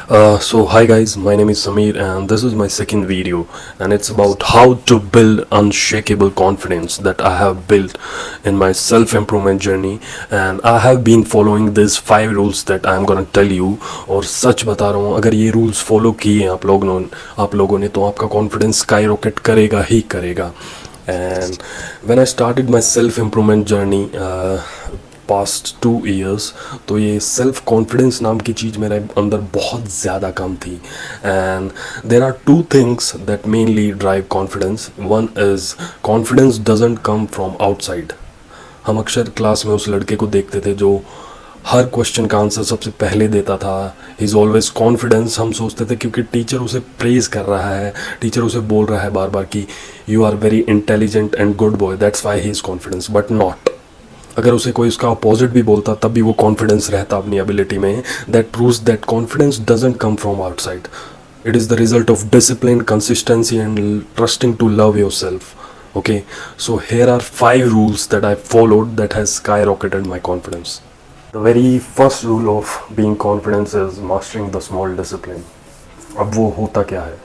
So hi guys, my name is Samir and this is my second video, and it's about how to build unshakable confidence that I have built in my self improvement journey. And I have been following these 5 rules that I am gonna tell you. और सच बता रहा हूँ, अगर ये rules follow किए हैं आप लोगों ने तो आपका कॉन्फिडेंस स्काई रॉकेट करेगा ही करेगा. And when I started my self improvement journey past 2 years, तो ये सेल्फ कॉन्फिडेंस नाम की चीज़ मेरे अंदर बहुत ज़्यादा कम थी. And there are 2 things that mainly drive confidence. One is confidence doesn't come from outside. हम अक्सर क्लास में उस लड़के को देखते थे जो हर क्वेश्चन का आंसर सबसे पहले देता था. He is always confidence. हम सोचते थे क्योंकि टीचर उसे प्रेज कर रहा है, टीचर उसे बोल रहा है बार बार कि you are very intelligent and good boy, that's why he is confidence. But not. अगर उसे कोई उसका अपोजिट भी बोलता तब भी वो कॉन्फिडेंस रहता अपनी एबिलिटी में. That proves that confidence doesn't come from outside. It is the result of discipline, consistency and trusting to love your self. Okay, so here are 5 rules that I followed that has skyrocketed my confidence. The very first rule of being confident is mastering the small discipline. अब वो होता क्या है?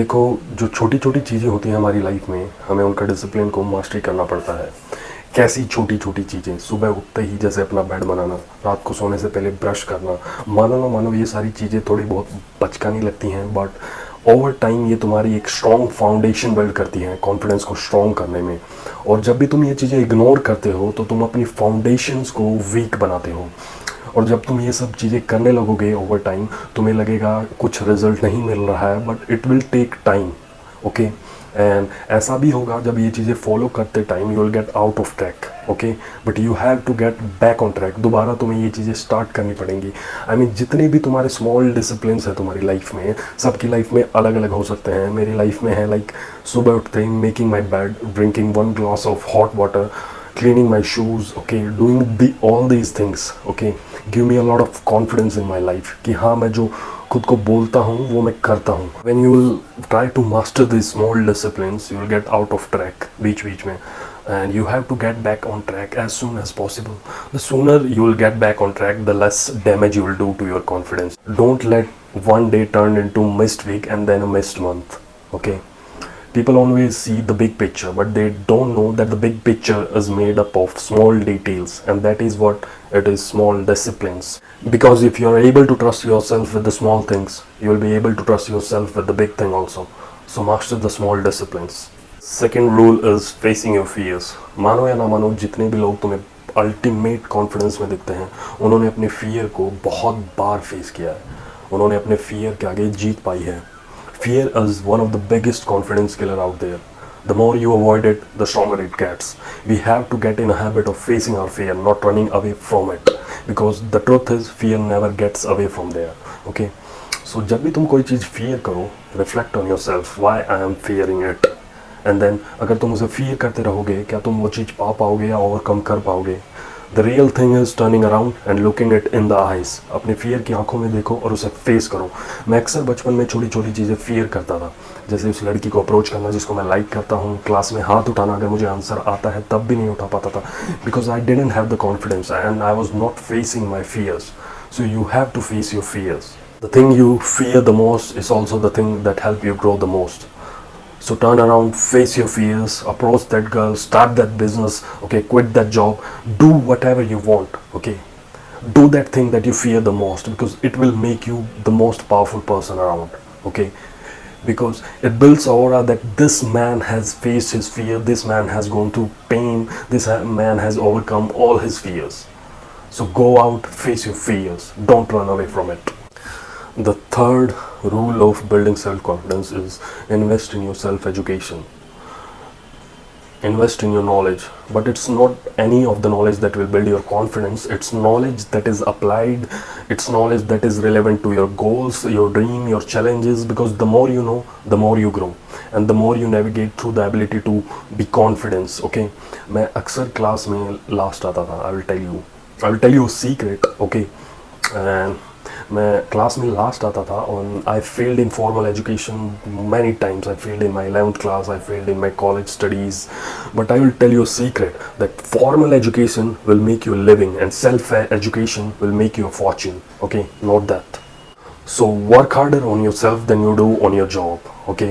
देखो, जो छोटी छोटी चीज़ें होती हैं हमारी लाइफ में, हमें उनका डिसिप्लिन को मास्टरी करना पड़ता है. कैसी छोटी छोटी चीज़ें? सुबह उठते ही जैसे अपना बेड बनाना, रात को सोने से पहले ब्रश करना. मानो ना मानो ये सारी चीज़ें थोड़ी बहुत बचकानी लगती हैं, बट ओवर टाइम ये तुम्हारी एक स्ट्रॉन्ग फाउंडेशन बिल्ड करती हैं कॉन्फिडेंस को स्ट्रॉन्ग करने में. और जब भी तुम ये चीज़ें इग्नोर करते हो तो तुम अपनी फाउंडेशंस को वीक बनाते हो. और जब तुम ये सब चीज़ें करने लगोगे ओवर टाइम, तुम्हें लगेगा कुछ रिजल्ट नहीं मिल रहा है, but it will take time. Okay, and ऐसा भी होगा जब ये चीज़ें फॉलो करते time you will get out of track. Okay, but you have to get back on track. दोबारा तुम्हें ये चीज़ें स्टार्ट करनी पड़ेंगी. आई मीन जितने भी तुम्हारे स्मॉल डिसिप्लिन है तुम्हारी लाइफ में, सबकी लाइफ में अलग अलग हो सकते हैं. मेरी लाइफ में है लाइक सुबह उठते ही making my bed, drinking 1 glass of hot water, cleaning my shoes, okay, doing all these things, okay, give me a lot of confidence in my life कि हाँ, मैं जो खुद को बोलता हूँ वो मैं करता हूँ. When you will try to master these small disciplines, you will get out of track बीच में, and you have to get back on track as soon as possible. The sooner you will get back on track, the less damage you will do to your confidence. Don't let one day turn into missed week and then a missed month. Okay. People always see the big picture, but they don't know that the big picture is made up of small details, and that is what it is, small disciplines. Because if you are able to trust yourself with the small things, you will be able to trust yourself with the big thing also. So master the small disciplines. Second rule is facing your fears. मानो या ना मानो, जितने भी लोग तुम्हें ultimate confidence में दिखते हैं, उन्होंने अपने फियर को बहुत बार फेस किया है. उन्होंने अपने फियर के आगे जीत पाई है. Fear is one of the biggest confidence killer out there. The more you avoid it, the stronger it gets. We have to get in a habit of facing our fear, not running away from it. Because the truth is, fear never gets away from there. Okay? So जब भी तुम कोई चीज़ fear करो, reflect on yourself. Why I am fearing it? And then अगर तुम उसे fear करते रहोगे, क्या तुम वो चीज़ पा पाओगे या overcome कर पाओगे? The real thing is turning around and looking it in the eyes. अपने फियर की आंखों में देखो और उसे फेस करो. मैं अक्सर बचपन में छोटी छोटी चीज़ें फियर करता था, जैसे उस लड़की को अप्रोच करना जिसको मैं लाइक करता हूँ, क्लास में हाथ उठाना, अगर मुझे आंसर आता है तब भी नहीं उठा पाता था, because I didn't have the confidence and I was not facing my fears. So you have to face your fears. The thing you fear the most is also the thing that help you grow the most. So turn around, face your fears, approach that girl, start that business, okay, quit that job, do whatever you want, okay. Do that thing that you fear the most, because it will make you the most powerful person around, okay. Because it builds aura that this man has faced his fear, this man has gone through pain, this man has overcome all his fears. So go out, face your fears, don't run away from it. The third rule of building self-confidence is invest in your self-education. Invest in your knowledge, but it's not any of the knowledge that will build your confidence. It's knowledge that is applied, it's knowledge that is relevant to your goals, your dream, your challenges, because the more you know, the more you grow, and the more you navigate through the ability to be confident. Okay, मैं अक्सर class में last आता था. I will tell you a secret, okay. And मैं class में last आता था और I failed in formal education many times. I failed in my 11th class, I failed in my college studies. But I will tell you a secret that formal education will make you living and self education will make you a fortune. Okay, note that. So work harder on your self then you do on your job. Okay,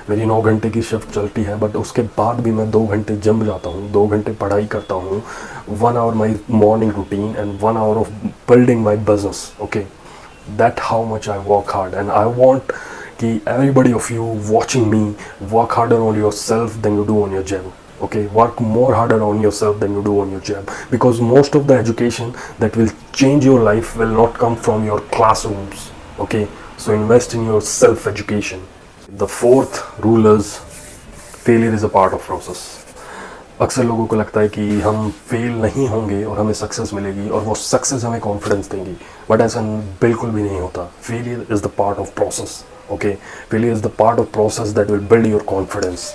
मेरी 9 घंटे की shift चलती है, but उसके बाद भी मैं 2 घंटे जिम जाता हूँ, 2 घंटे पढ़ाई करता हूँ, 1 hour my morning routine and 1 hour of building my business. Okay, that how much I work hard and I want कि everybody of you watching me work harder on yourself than you do on your gym. Okay, work more harder on yourself than you do on your gym, because most of the education that will change your life will not come from your classrooms. Okay, so invest in your self education. The fourth rule is failure is a part of process. अक्सर लोगों को लगता है कि हम fail नहीं होंगे और हमें सक्सेस मिलेगी और वो सक्सेस हमें कॉन्फिडेंस देंगी, बट ऐसा बिल्कुल भी नहीं होता. Failure is the part of process. Okay, failure is the part of process that will build your confidence.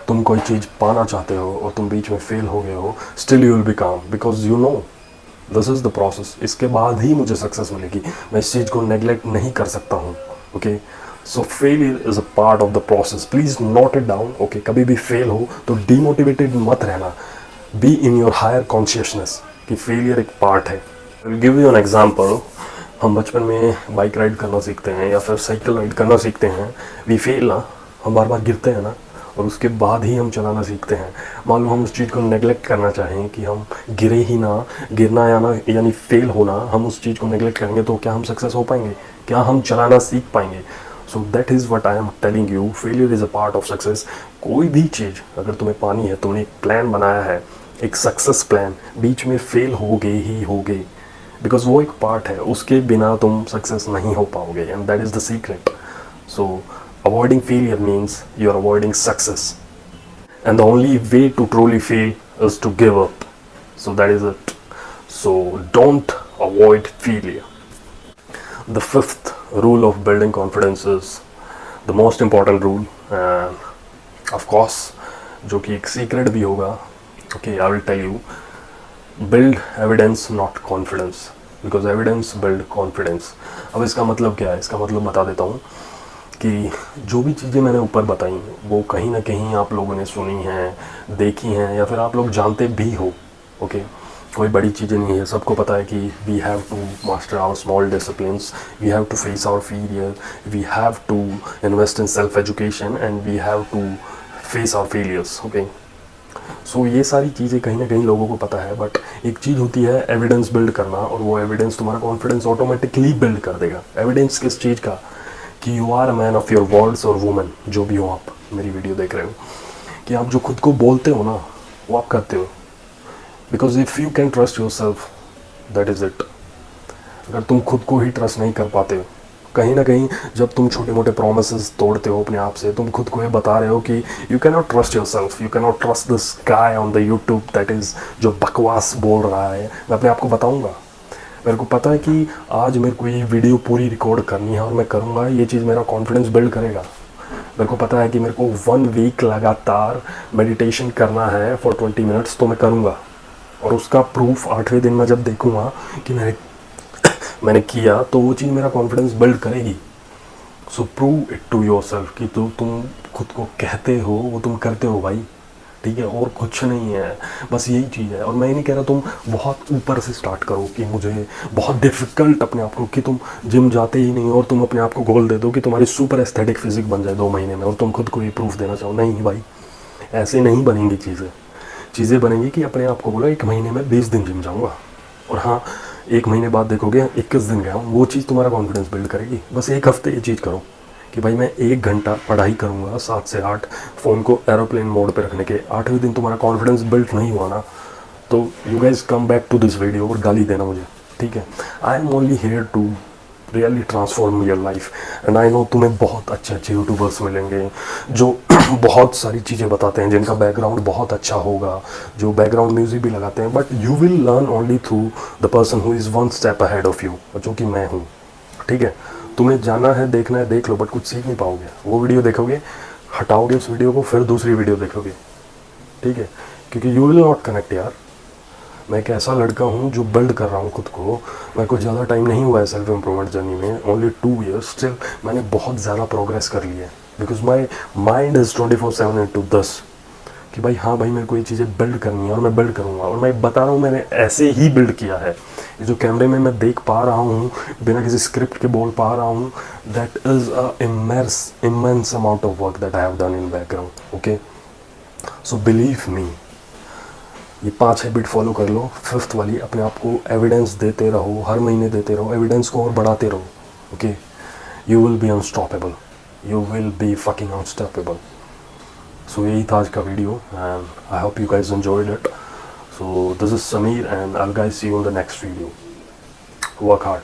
तुम कोई चीज़ पाना चाहते हो और तुम बीच में फेल हो गए हो, स्टिल यू विल बी काम, because you know this is the process. इसके बाद ही मुझे सक्सेस मिलेगी. मैं इस चीज़ को नेग्लेक्ट नहीं कर सकता हूँ. Okay, so failure is a part of the process. Please note it down. Okay, कभी भी फेल हो तो डीमोटिवेटेड मत रहना. Be in your higher consciousness कि फेलियर एक पार्ट है. Will give you an example. हम बचपन में बाइक राइड करना सीखते हैं या फिर साइकिल राइड करना सीखते हैं. वी फेल ना, हम बार बार गिरते हैं ना, और उसके बाद ही हम चलाना सीखते हैं. मान लो हम उस चीज़ को नेगलेक्ट करना चाहें कि हम गिरे ही ना, गिरना या ना यानी फेल होना, हम उस चीज़ को नेगलेक्ट करेंगे तो क्या हम सक्सेस हो पाएंगे? क्या हम चलाना सीख पाएंगे? So that is what I am telling you. Failure is a part of success. कोई भी चीज़ अगर तुम्हें पानी है, तुमने एक प्लान बनाया है, एक सक्सेस प्लान, बीच में फेल होगे ही होगे, बिकॉज वो एक पार्ट है. उसके बिना तुम सक्सेस नहीं हो पाओगे, and that is the secret. So avoiding failure means you are avoiding success, and the only way to truly fail is to give up. So that is it. So don't avoid failure. The fifth rule of building confidence is the most important rule, and of course जो कि एक secret भी होगा. Okay, I will tell you. Build evidence, not confidence, because evidence build confidence. अब इसका मतलब क्या है? इसका मतलब बता देता हूँ कि जो भी चीज़ें मैंने ऊपर बताई वो कहीं ना कहीं आप लोगों ने सुनी हैं, देखी हैं, या फिर आप लोग जानते भी हो. ओके, कोई बड़ी चीज़ें नहीं है. सबको पता है कि we have to master our small disciplines, we have to face our failure, we have to invest in self education, and we have to face our failures. Okay, so ये सारी चीज़ें कहीं ना कहीं लोगों को पता है, बट एक चीज़ होती है एविडेंस बिल्ड करना, और वो एविडेंस तुम्हारा कॉन्फिडेंस ऑटोमेटिकली बिल्ड कर देगा. एविडेंस किस चीज़ का? कि you are a man of your words, और वुमेन जो भी हो, आप मेरी वीडियो देख रहे हो, कि आप जो खुद को बोलते हो ना वो आप करते हो. Because if you can trust your self, that is it. अगर तुम खुद को ही ट्रस्ट नहीं कर पाते हो, कहीं ना कहीं जब तुम छोटे मोटे प्रोमिसेस तोड़ते हो अपने आप से, तुम खुद को ये बता रहे हो कि you can not trust your self, you can not trust this guy on the YouTube that is जो बकवास बोल रहा है. मैं अपने आप को बताऊँगा, मेरे को पता है कि आज मेरे को ये वीडियो पूरी रिकॉर्ड करनी है और मैं करूँगा. ये चीज़ मेरा कॉन्फिडेंस बिल्ड करेगा. मेरे को पता है कि मेरे को 1 वीक लगातार मेडिटेशन करना है फॉर 20 मिनट्स, तो मैं करूँगा. और उसका प्रूफ 8वें दिन में जब देखूँगा कि मैंने किया, तो वो चीज़ मेरा कॉन्फिडेंस बिल्ड करेगी. So prove it to your self कि तुम खुद को कहते हो वो तुम करते हो भाई. ठीक है, और कुछ नहीं है, बस यही चीज़ है. और मैं ये नहीं कह रहा तुम बहुत ऊपर से स्टार्ट करो कि मुझे बहुत डिफ़िकल्ट अपने आप को, कि तुम जिम जाते ही नहीं और तुम अपने आप को गोल दे दो कि तुम्हारी सुपर एस्थेटिक फिजिक बन जाए 2 महीने में और तुम खुद को ये प्रूफ देना चाहो. नहीं भाई, ऐसे नहीं बनेंगी चीज़ें बनेंगी कि अपने आप को बोलो 1 महीने में 20 दिन जिम जाऊँगा, और हाँ 1 महीने बाद देखोगे 21 दिन गया हूँ. वो चीज़ तुम्हारा कॉन्फिडेंस बिल्ड करेगी. बस 1 हफ्ते ये चीज़ करो कि भाई मैं 1 घंटा पढ़ाई करूँगा 7 से 8, फ़ोन को एरोप्लेन मोड पे रखने के. 8वें दिन तुम्हारा कॉन्फिडेंस बिल्ड नहीं हुआ ना, तो you guys come back to this video और गाली देना मुझे. ठीक है, I am only here to really transform your life, and I know तुम्हें बहुत अच्छे यूट्यूबर्स मिलेंगे जो बहुत सारी चीज़ें बताते हैं, जिनका बैकग्राउंड बहुत अच्छा होगा, जो बैकग्राउंड म्यूज़िक भी लगाते हैं, but you will learn only through the person who is 1 step ahead of you, जो कि मैं हूँ. ठीक है, तुम्हें जाना है, देखना है, देख लो, बट कुछ सीख नहीं पाओगे. वो वीडियो देखोगे, हटाओगे उस वीडियो को, फिर दूसरी वीडियो देखोगे. ठीक है, क्योंकि यू विल नॉट कनेक्ट यार. मैं एक ऐसा लड़का हूँ जो बिल्ड कर रहा हूँ खुद को. मैं कुछ ज़्यादा टाइम नहीं हुआ है सेल्फ इम्प्रूवमेंट जर्नी में, ओनली 2 years. स्टिल मैंने बहुत ज़्यादा प्रोग्रेस कर ली है, because my mind is 24/7 into this कि भाई हाँ भाई मेरे को ये चीज़ें बिल्ड करनी है और मैं बिल्ड करूँगा. और मैं बता रहा हूँ मैंने ऐसे ही बिल्ड किया है. ये जो कैमरे में मैं देख पा रहा हूँ, बिना किसी स्क्रिप्ट के बोल पा रहा हूँ, that is a immense amount of work that I have done in background. Okay, so believe me, ये 5 हैबिट फॉलो कर लो. फिफ्थ वाली, अपने आप को एविडेंस देते रहो, हर महीने देते रहो, एविडेंस को और बढ़ाते रहो. Okay, you will be unstoppable, you will be fucking unstoppable. So यही था आज का video and I hope you guys enjoyed it. So this is Sameer and I will guys see you in the next video. Work hard.